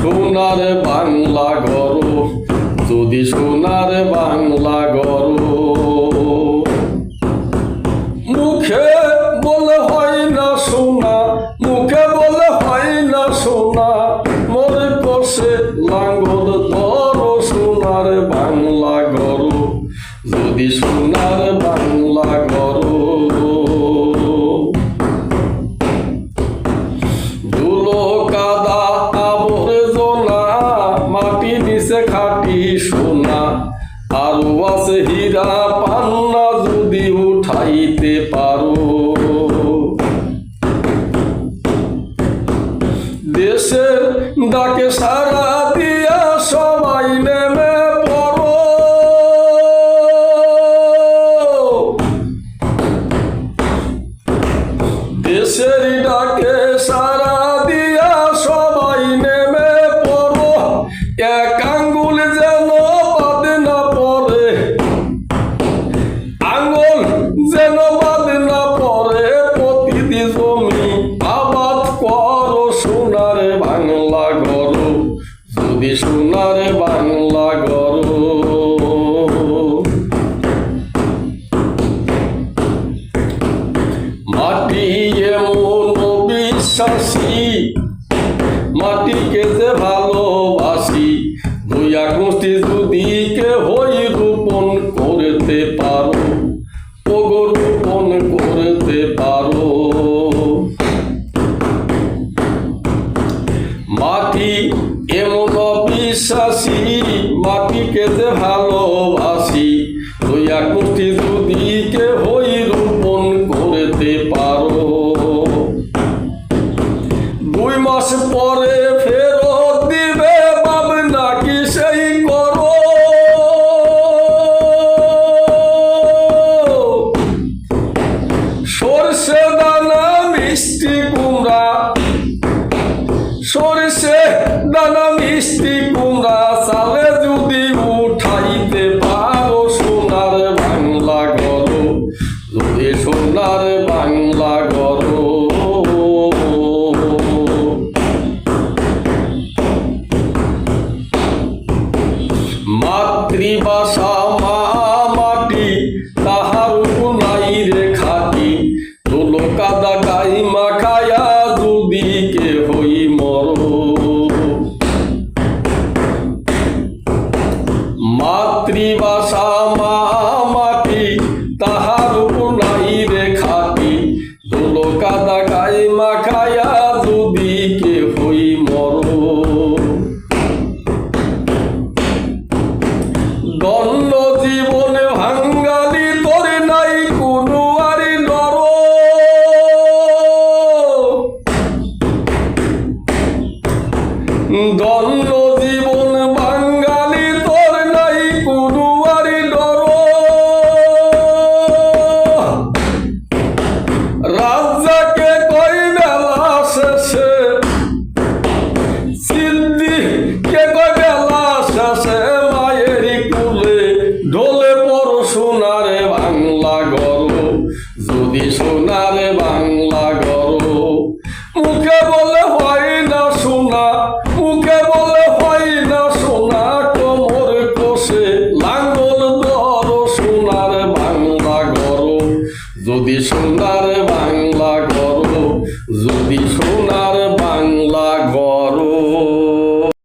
সোনার বাংলা গরো, যদি সোনার বাংলা গরো। মুখে বলে হয় না সোনা, মুখে বলে হয় না সোনা, মরে কষে লাঙ্গল ধরো, সোনার বাংলা গরো, যদি সোনার বাংলা গরো। ধুলো কাদা আবর্জনা, মাটি নিচে খাটি সোনা, আরো আছে হীরা পান্না, যদি উঠাইতে পারো। দেশের ডাকে সারা দিয়া সবাই নেমে পড়ো, দেশের ডাকে সারা দিয়া সবাই নেমে পড়ো। এক আঙ্গুল যেন বাদ না পড়ে, আঙ্গুল যেন বাদ না পড়ে, প্রতিটি জমি আবাদ করো, সোনার বাংলা গরো, যদি সোনার বাংলা গরো। মাটি এমন বিশ্বাসী, মাটিকে যে ভালোবাসি, দুই আকৃষ্টি যদি কে হই রোপণ করতে পারো, ওগো রোপণ করতে পারো। মাটি এমন বিশ্বাসী, মাটিকে যে ভালোবাসি, দুই আকৃষ্টি যদি কে হই রোপণ করতে পারো। 2 মাস পরে ফেরত দিবে ভাবনা কি সেই করো, সরষে দানা মিষ্টি কুমড়া, সরষে দানা মিষ্টি কুমড়া, চালে যদি উঠাইতে পারো, সোনার বাংলা গরো, যদি সোনার বাংলা গরো। মাতৃভাষা মা মাটি, তাহার নাই রে খাটি, ধুলো কাদা গাই মাখায়া যদি কে হই মরো। মাতৃভাষা মা মাটি, তাহার নাই রে খাটি, ধুলো কাদা গাই মাখায়া যদি কে হই মরো। দণ্ড জীবনে ভাঙ্গালি তোর নাই কোনো আরি ডর, দণ্ড জীবন বাঙালি তোর নাই কোনো আরি ডর। রাজাকে কই বেলা শেষে, সিদ্দিকে কই বেলা শেষে, ঢোলে পড়ো, সোনার বাংলা গরো, যদি সোনার বাংলা গরো। মুখে বলে হয় না সোনা, মুখে বলে হয় না সোনা, কোমর কষে লাঙ্গল ধরো, সোনার বাংলা গরো, যদি সোনার